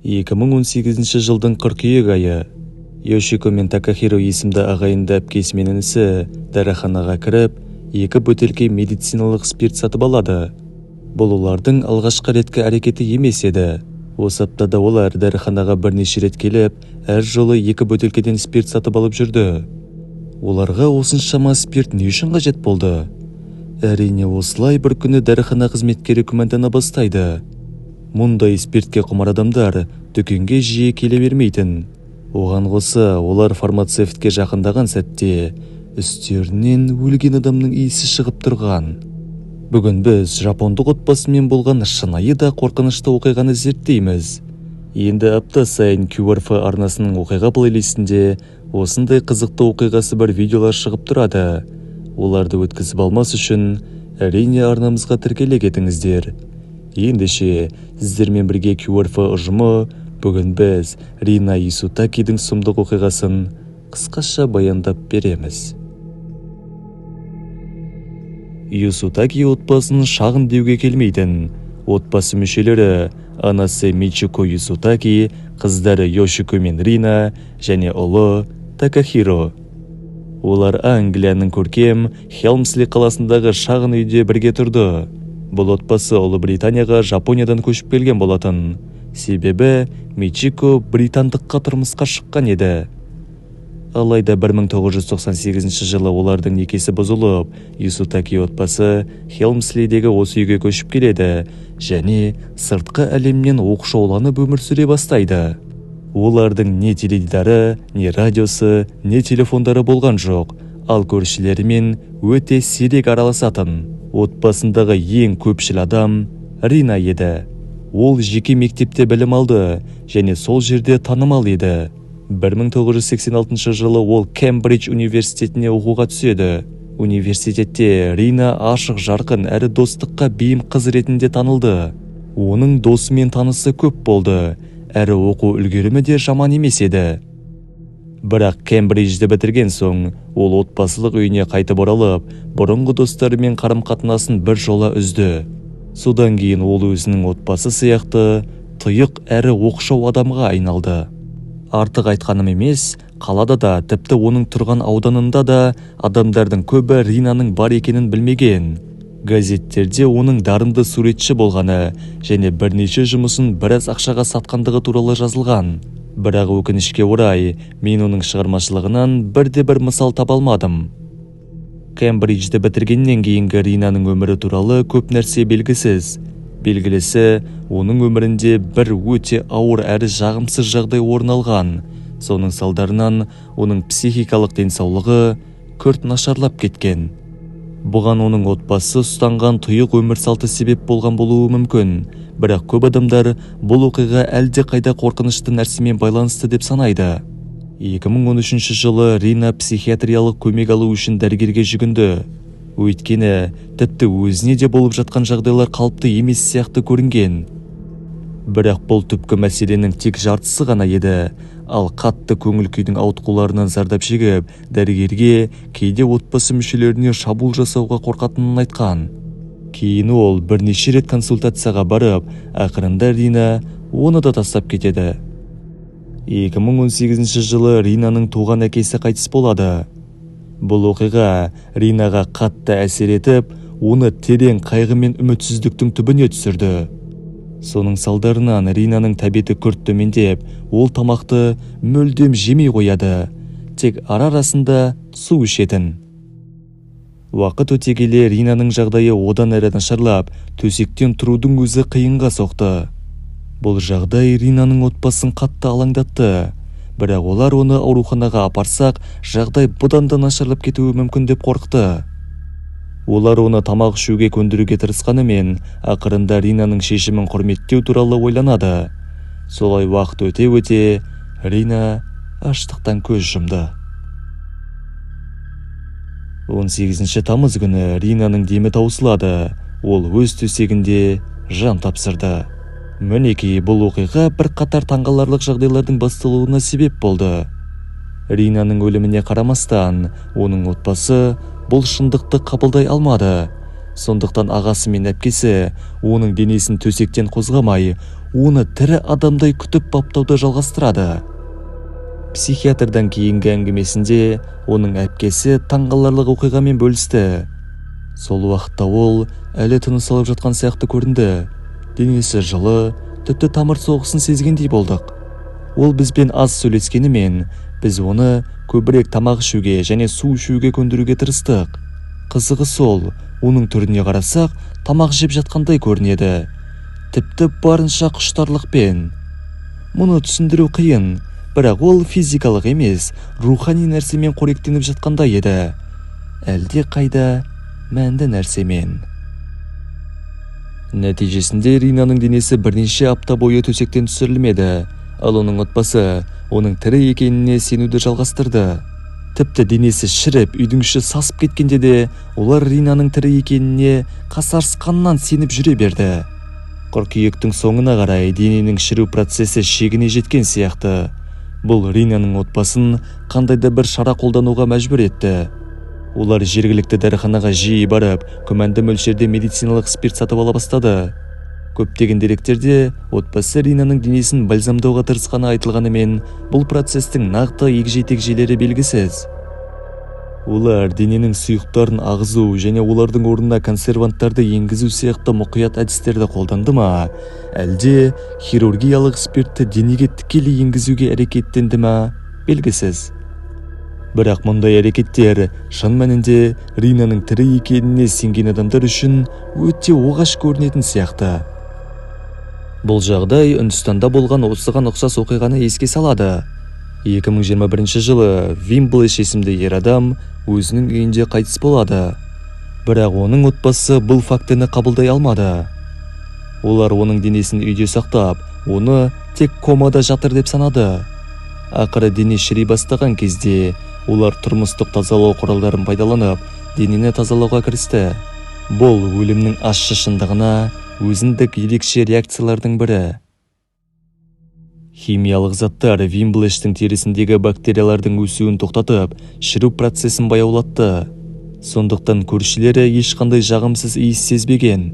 2018 жылдың қыркүйек айы Йошико мен Такахиро есімді ағайынды әпкесі мен інісі дәріханаға кіріп, 2 бөтелке медициналық спирт сатып алады. Бұл олардың алғашқы реткі әрекеті емес еді. Осы аптада олар дәріханаға бірнеше рет келіп, әр жолы 2 бөтелкеден спирт сатып алып жүрді. Оларға осыншама спирт не үшін қажет болды? Әрине осылай бір күні дәріхана қызметкері күмәндана бастайды. Мұндай спиртке құмар адамдар дүкенге жиі келе бермейтін. Оған қоса олар фармацевтке жақындаған сәтте үстерінен өлген адамның иісі шығып тұрған. Бүгін біз жапондық отбасымен болған шынайы да қорқынышты оқиғаны зерттейміз. Енді апта сайын QRF арнасының оқиға плейлистінде осындай қызықты оқиғасы бар видеолар шығып тұрады. Оларды өткізіп алмас үшін әрине арнамызға тіркеле кетіңіздер. Ендеше сіздермен бірге QRF ұжымы бүгін біз Рина Исутакидің сұмдық оқиғасын қысқаша баяндап береміз. Исутаки отбасын шағын деуге келмейтін. Отбасы мүшелері анасы Мичико Исутаки, қыздары Йошико мен Рина және ұлы Такахиро. Олар Англияның көркем Хелмсли қаласындағы шағын үйде бірге тұрды. Бұл отбасы Ұлыбританияға Жапониядан көшіп келген болатын. Себебі Мичико британдыққа тұрмысқа шыққан еді. Алайда 1998 жылы олардың некесі бұзылып, Исутаки отбасы Хелмслидегі осы үйге көшіп келеді және сыртқы әлемнен оқшауланып өмір сүре бастайды. Олардың не теледидары, не радиосы, не телефондары болған жоқ, ал көршілерімен өте сирек араласатын. Отбасындағы ең көпшіл адам Рина еді. Ол жеке мектепте білім алды және сол жерде танымал еді. 1986 жылы ол Кембридж университетіне оқуға түседі. Университетте Рина ашық жарқын әрі достыққа бейім қыз ретінде танылды. Оның досы мен танысы көп болды, әрі оқу үлгерімі де жаман емес еді. Бірақ Кембриджді бітірген соң, ол отбасылық үйіне қайтып оралып, бұрынғы достарымен қарым-қатынасын бір жола үзді. Содан кейін ол өзінің отбасы сияқты тұйық әрі оқшау адамға айналды. Артық айтқаным емес, қалада да, тіпті оның тұрған ауданында да адамдардың көбі Ринаның бар екенін білмеген. Газеттерде оның дарынды суретші болғаны және бірнеше жұмысын біраз ақшаға сатқандығы туралы жазылған. Бірақ өкінішке орай, мен оның шығармашылығынан бірде-бір мысал таба алмадым. Кембриджді бітіргеннен кейінгі Ринаның өмірі туралы көп нәрсе белгісіз. Белгілісі, оның өмірінде бір өте ауыр әрі жағымсыз жағдай орын алған. Соның салдарынан оның психикалық денсаулығы күрт нашарлап кеткен. Бұған оның отбасы ұстанған тұйық өмір салты себеп болған болуы мүмкін. Бірақ көп адамдар бұл оқиға әлде қайда қорқынышты нәрсемен байланысты деп санайды. 2013 жылы Рина психиатриялық көмек алу үшін дәрігерге жүгінді. Өйткені тіпті өзіне де болып жатқан жағдайлар қалыпты емес сияқты көрінген. Бірақ бұл түпкі мәселенің тек жартысы ғана еді. Ал қатты көңіл күйдің ауытқуларынан зардап шегіп, дәрігерге кейде отбасы мүшелеріне шабуыл жасауға қорқатынын айтқан. Кейін ол бірнеше рет консультацияға барып, ақырында Рина оны да тастап кетеді. 2018 жылы Ринаның туған әкесі қайтыс болады. Бұл оқиға Ринаға қатты әсер етіп, оны терең қайғы мен үмітсіздіктің түбіне түсірді. Соның салдарынан Ринаның тәбеті күрт төмендеп, ол тамақты мүлдем жемей қояды, тек ара-арасында су ішетін. Уақыт өте келе Ринаның жағдайы одан әрі нашарлап, төсектен тұрудың өзі қиынға соқты. Бұл жағдай Ринаның отбасын қатты алаңдатты. Бірақ олар оны ауруханаға апарсақ, жағдай бұдан да нашарлап кетуі мүмкін деп қорықты. Олар оны тамақ ішуге көндіруге тырысқанымен, ақырында Ринаның шешімін құрметтеу туралы ойланады. Солай уақыт өте, Рина аштықтан көз жұмды. 18 тамыз күні Ринаның демі таусылады. Ол өз төсегінде жан тапсырды. Мінекей, бұл оқиға бір қатар таңғаларлық жағдайлардың басталуына себеп болды. Ринаның өліміне қарамастан, оның отбасы бұл шындықты қабылдай алмады. Сондықтан ағасы мен әпкесі оның денесін төсектен қозғамай, оны тірі адамдай күтіп баптауды жалғастырады. Психиатрдан кейінгі әңгімесінде оның әпкесі таңғаларлық оқиғамен бөлісті. Сол уақытта ол әлі тыныс алып жатқан сияқты көрінді. Денесі жылы, тіпті тамыр соғысын сезгендей болдық. Ол бізбен аз сөйлескенімен, біз оны көбірек тамақ ішуге және су ішуге көндіруге тырыстық. Қызығы сол, оның түріне қарасақ, тамақ жеп жатқандай көрінеді. Тіпті барынша құштарлықпен. Мұны түсіндіру қиын, бірақ ол физикалық емес, рухани нәрсемен қоректеніп жатқандай еді. Әлде қайда мәнді нәрсемен. Нәтижесінде Ринаның денесі бірнеше апта бойы төсектен түсірілмеді, ал оның отбасы оның тірі екеніне сенуді жалғастырды. Тіпті денесі шіріп, үйдің іші сасып кеткенде де, олар Ринаның тірі екеніне қасарысқаннан сеніп жүре берді. Қыркүйектің соңына қарай дененің шіру процесі шегіне жеткен сияқты. Бұл Ринаның отбасын қандайда бір шара қолдануға мәжбүр етті. Олар жергілікті дәріханаға жиі барып, күмәнді мөлшерде медициналық спирт сатып ала бастады. Көптеген деректерде отбасы Ринаның денесін бальзамдауға тырысқаны айтылғанымен, бұл процестің нақты егжей-тегжейлері белгісіз. Олар дененің сұйықтарын ағызу және олардың орнына консерванттарды енгізу сияқты мұқият әдістерді қолданды ма, әлде хирургиялық спиртті денеге тікелей енгізуге әрекеттенді ма, белгісіз. Бірақ мұндай әрекеттер шын мәнінде Ринаның тірі екеніне сенген адамдар үшін өте оғаш көрінетін сияқты. Бұл жағдай Үндістанда болған осыған ұқсас оқиғаны еске салады. 2021 жылы Вимблэш есімді ер адам өзінің үйінде қайтыс болады. Бірақ оның отбасы бұл фактіні қабылдай алмады. Олар оның денесін үйде сақтап, оны тек комада жатыр деп санады. Ақыры дене шіри бастаған кезде олар тұрмыстық тазалау құралдарын пайдаланып, денені тазалауға кірісті. Бұл өлімнің ащы шындығына өзіндік ерекше реакциялардың бірі. Химиялық заттар Вимблэштің терісіндегі бактериялардың өсуін тоқтатып, шіру процесін баяулатты. Сондықтан көршілері ешқандай жағымсыз иіс сезбеген.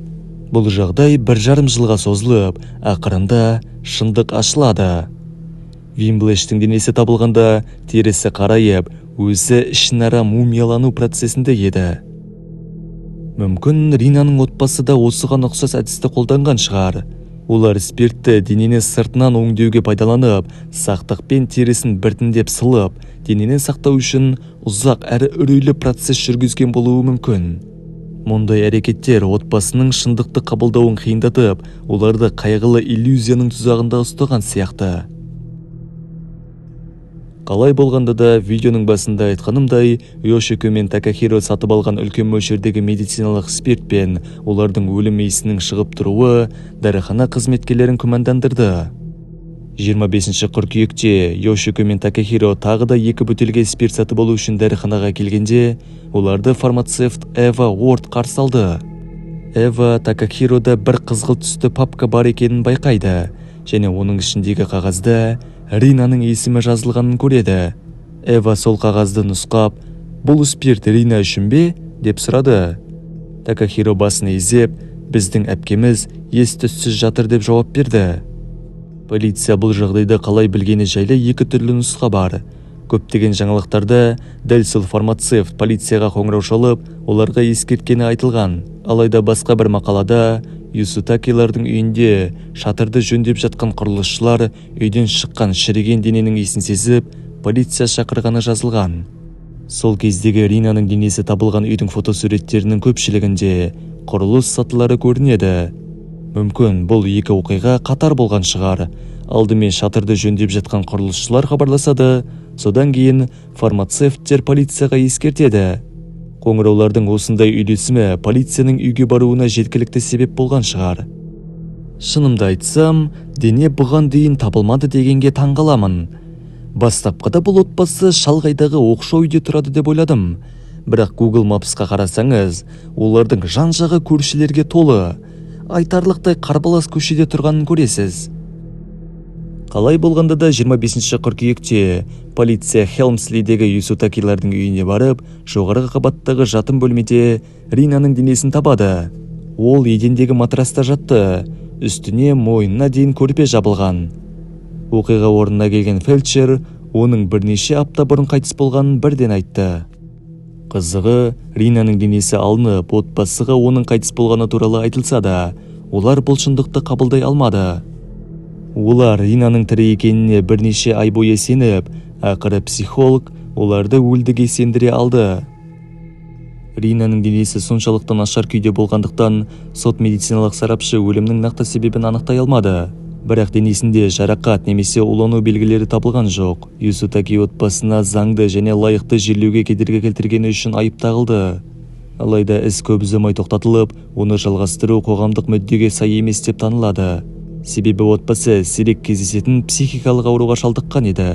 Бұл жағдай 1,5 жылға созылып, ақырында шындық ашылады. Вимблэштің денесі табылғанда терісі қарайып, өзі ішінара мумиялану процесінде еді. Мүмкін Ринаның отбасы да осыған ұқсас әдісті қолданған шығар. Олар спиртті денені сыртынан өңдеуге пайдаланып, сақтықпен терісін біртіндеп сылып, денені сақтау үшін ұзақ әрі үрейлі процесс жүргізген болуы мүмкін. Мұндай әрекеттер отбасының шындықты қабылдауын қиындатып, оларды қайғылы иллюзияның тұзағында ұстаған сияқты. Қалай болғанда да, видеоның басында айтқанымдай, Йошико мен Такахиро сатып алған үлкен мөлшердегі медициналық спирт пен олардың өлім иісінің шығып тұруы дәріхана қызметкерлерін күмәндандырды. 25 қыркүйекте Йошико мен Такахиро тағы да 2 бөтелке спирт сатып алу үшін дәріханаға келгенде, оларды фармацевт Эва Уорд қарсы алды. Эва Такахирода бір қызғылт түсті папка бар екенін байқайды, және оның ішіндегі қағазда Ринаның есімі жазылғанын көреді. Эва сол қағазды нұсқап, «Бұл спирт Рина үшін бе?» деп сұрады. Такахиро басын изеп, «Біздің әпкеміз ес-түссіз жатыр» деп жауап берді. Полиция бұл жағдайды қалай білгені жайлы 2 түрлі нұсқа бар. Көптеген жаңалықтарда дәл сол фармацевт полицияға қоңырау шалып, оларға ескерткені айтылған. Алайда басқа бір мақалада Юсутакилардың үйінде шатырды жөндеп жатқан құрылысшылар үйден шыққан шіріген дененің иісін сезіп, полиция шақырғаны жазылған. Сол кездегі Ринаның денесі табылған үйдің фотосуреттерінің көпшілігінде құрылыс сатылары көрінеді. Мүмкін бұл 2 оқиға қатар болған шығар. Алдымен шатырды жөндеп жатқан құрылысшылар хабарласады, содан кейін фармацевттер полицияға ескертеді. Қоңыраулардың осындай үйлесімі полицияның үйге баруына жеткілікті себеп болған шығар. Шынымды айтсам, дене бұған дейін табылмады дегенге таңғаламын. Бастапқыда бұл отбасы шалғайдағы оқшау үйде тұрады деп ойладым. Бірақ Google Maps'қа қарасаңыз, олардың жан-жағы көршілерге толы. Айтарлықтай қарбалас көшеде тұрғанын көресіз. Қалай болғанда да 25 қыркүйекте полиция Хелмслидегі Юсутакилардың үйіне барып, жоғарғы қабаттағы жатын бөлмеде Ринаның денесін табады. Ол едендегі матраста жатты. үстіне мойнына дейін көрпе жабылған. Оқиға орнына келген фельдшер оның бірнеше апта бұрын қайтыс болғанын бірден айтты. Қызығы, Ринаның денесі алынып, отбасыға оның қайтыс болғаны туралы айтылса да, олар бұл шындықты қабылдай алмады. Олар Ринаның тірі екеніне бірнеше ай бойы сеніп, ақыры психолог оларды өлдіге сендіре алды. Ринаның денесі соншалықты нашар күйде болғандықтан, сот-медициналық сарапшы өлімнің нақты себебін анықтай алмады. Бірақ денесінде жарақат немесе улану белгілері табылған жоқ. Юсутаки отбасына заңды және лайықты жерлеуге кедергі келтіргені үшін айып тағылды. Алайда іс көп ұзамай тоқтатылып, оны жалғастыру қоғамдық мүддеге сай емес деп танылады. Себебі отбасы сирек кездесетін психикалық ауруға шалдыққан еді.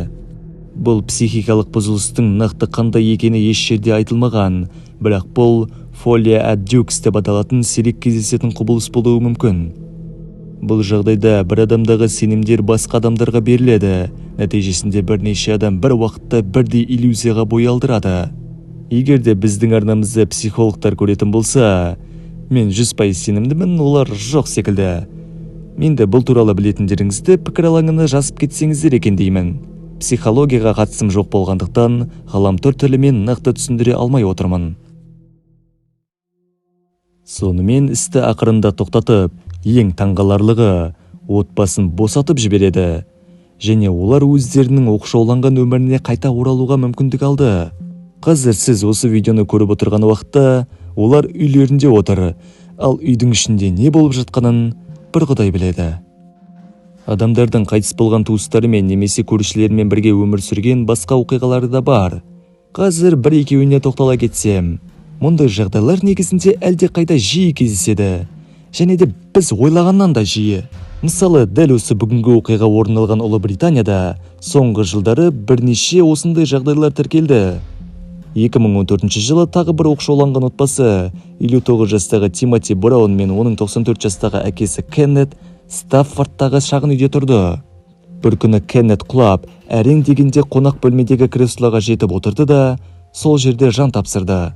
Бұл психикалық бұзылыстың нақты қандай екені еш жерде айтылмаған, бірақ бұл фолия аддюкс деп аталатын сирек кездесетін құбылыс болуы мүмкін. Бұл жағдайда бір адамдағы сенімдер басқа адамдарға беріледі. Нәтижесінде бірнеше адам бір уақытта бірдей иллюзияға бой алдырады. Егер де біздің арнамызды психологтар көретін болса, мен 100% сенімдімін, олар жоқ секілді. Менде бұл туралы білетіндеріңізді пікір алаңына жазып кетсеңіздер екен деймін. Психологияға қатысым жоқ болғандықтан, ғаламтор тілімен нақты түсіндіре алмай отырмын. Сонымен істі ақырында тоқтатып, ең таңғаларлығы отбасын босатып жібереді, және олар өздерінің оқшауланған өміріне қайта оралуға мүмкіндік алды. Қазір сіз осы видеоны көріп отырған уақытта олар үйлерінде отыр, ал үйдің ішінде не болып жатқанын бір Құдай біледі. Адамдардың қайтыс болған туыстарымен немесе көршілерімен бірге өмір сүрген басқа оқиғалары да бар. Қазір бір-екеуіне тоқтала кетсем, мұндай жағдайлар негізінде әлде қайда жиі кездеседі, және де біз ойлағаннан да жиі. Мысалы, дәл осы бүгінгі оқиға орын алған Ұлыбританияда соңғы жылдары бірнеше осындай жағдайлар тіркелді. 2014 жылы тағы бір оқшауланған отбасы 59 жастағы Тимоти Браун мен оның 94 жастағы әкесі Кеннет Стаффордтағы шағын үйде тұрды. Бір күні Кеннет құлап, әрең дегенде қонақ бөлмедегі креслоға жетіп отырды да, сол жерде жан тапсырды.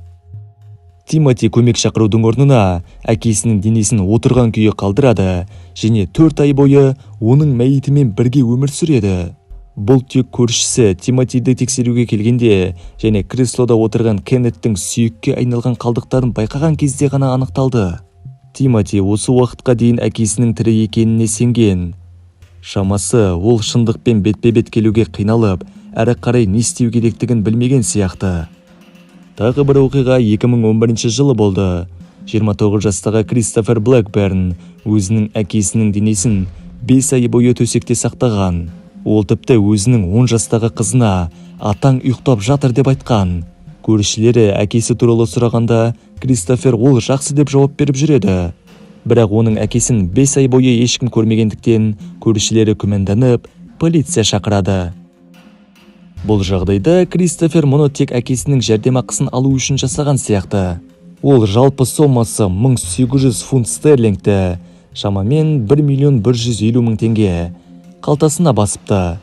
Тимоти көмек шақырудың орнына әкесінің денесін отырған күйі қалдырады және 4 ай бойы оның мәйітімен бірге өмір сүреді. Бұл тек көршісі Тимотиді тексеруге келгенде және креслода отырған Кеннеттің сүйекке айналған қалдықтарын байқаған кезде ғана анықталды. Тимоти осы уақытқа дейін әкесінің тірі екеніне сенген. Шамасы, ол шындықпен бетпе-бет келуге қиналып, әрі қарай не істеу керектігін білмеген сияқты. Тағы бір оқиға 2011 жылы болды. 29 жастағы Кристофер Блэкберн өзінің әкесінің денесін 5 ай бойы төсекте сақтаған. Ол тіпті өзінің 10 жастағы қызына атаң ұйықтап жатыр деп айтқан. Көршілері әкесі туралы сұрағанда, Кристофер ол жақсы деп жауап беріп жүреді. Бірақ оның әкесін 5 ай бойы ешкім көрмегендіктен, көршілері күмәнданып, полиция шақырады. Бұл жағдайда Кристофер мұны тек әкесінің жәрдемақысын алу үшін жасаған сияқты. Ол жалпы сомасы 1800 фунт стерлингті, шамамен 1.150.000 теңге, қалтасына басыпты.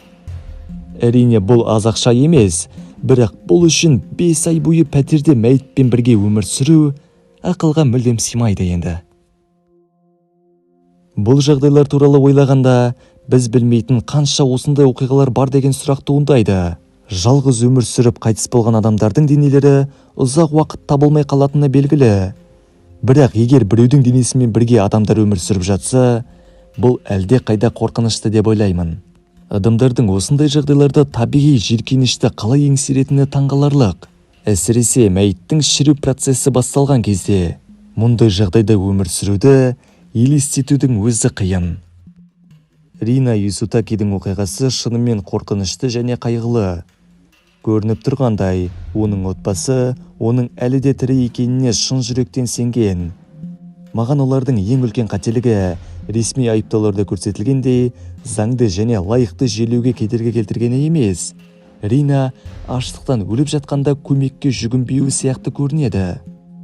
Әрине бұл аз ақша емес, бірақ бұл үшін 5 ай бойы пәтерде мәйітпен бірге өмір сүру ақылға мүлдем сыймайды енді. Бұл жағдайлар туралы ойлағанда, біз білмейтін қанша осындай оқиғалар бар деген сұрақ туындайды. Жалғыз өмір сүріп қайтыс болған адамдардың денелері ұзақ уақыт табылмай қалатыны белгілі. Бірақ егер біреудің денесімен бірге адамдар өмір сүріп жатса, бұл әлде қайда қорқынышты деп ойлаймын. Адамдардың осындай жағдайларда табиғи жиіркенішті қалай еңсеретіні таңғаларлық. Әсіресе мәйіттің шіру процесі басталған кезде. Мұндай жағдайда өмір сүруді елестетудің өзі қиын. Рина Юсутакидің оқиғасы шынымен қорқынышты және қайғылы. Көрініп тұрғандай, оның отбасы, оның әлі де тірі екеніне шын жүректен сенген. Маған олардың ең үлкен қателігі, ресми айыптауларда көрсетілгендей, заңды және лайықты жерлеуге кедергі келтіргені емес. Рина аштықтан өліп жатқанда көмекке жүгінбеуі сияқты көрінеді.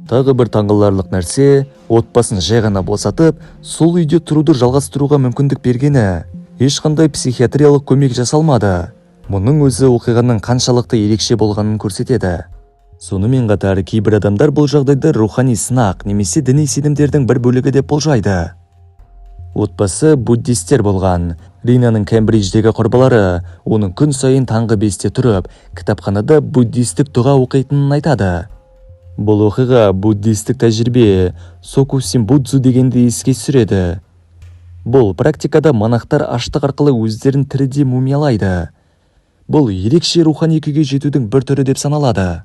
Тағы бір таңғаларлық нәрсе, отбасын жай ғана босатып, сол үйде тұруды жалғастыруға мүмкіндік бергені. Ешқандай психиатриялық көмек жасалмады. Мұның өзі оқиғаның қаншалықты ерекше болғанын көрсетеді. Сонымен қатар кейбір адамдар бұл жағдайды рухани сынақ немесе діни сенімдердің бір бөлігі деп болжайды. Отбасы буддистер болған. Ринаның Кембридждегі құрбылары оның күн сайын таңғы 5-те тұрып, кітапханада буддистік дұға оқитынын айтады. Бұл оқиға буддистік тәжірибе Сокусин Будзу дегенді еске түсіреді. Бұл практикада монахтар аштық арқылы өздерін тіріде мумиялайды. Бұл ерекше рухани күйге жетудің бір түрі деп саналады.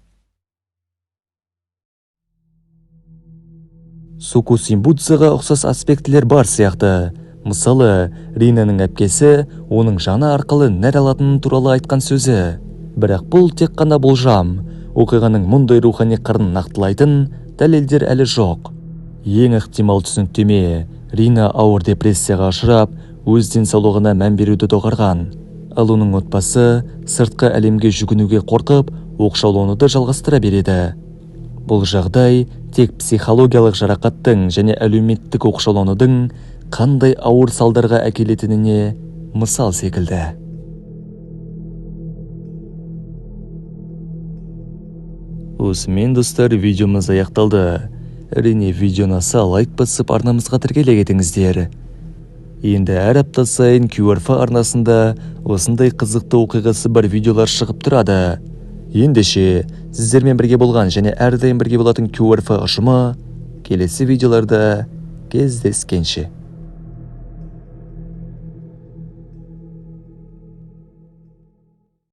Сокусин Будзуға ұқсас аспектілер бар сияқты. Мысалы, Ринаның әпкесі оның жаны арқылы нәр алатыны туралы айтқан сөзі. Бірақ бұл тек қана болжам. Оқиғаның мұндай рухани қырын нақтылайтын дәлелдер әлі жоқ. Ең ықтимал түсініктеме, Рина ауыр депрессияға ұшырап, өз денсаулығына мән беруді доғарған. Ал оның отбасы сыртқы әлемге жүгінуге қорқып, оқшаулануды жалғастыра береді. Бұл жағдай тек психологиялық жарақаттың және әлеуметтік оқшауланудың қандай ауыр салдарға әкелетініне мысал секілді. Осымен достар, видеомыз аяқталды. Әрине, видеоны аса лайк басып арнамызға тіркеле кетіңіздер. Енді әр апта сайын QRF арнасында осындай қызықты оқиғасы бар видеолар шығып тұрады. Ендеше, сіздермен бірге болған және әрдайым бірге болатын QRF ұжымы келесі видеоларда кездескенше.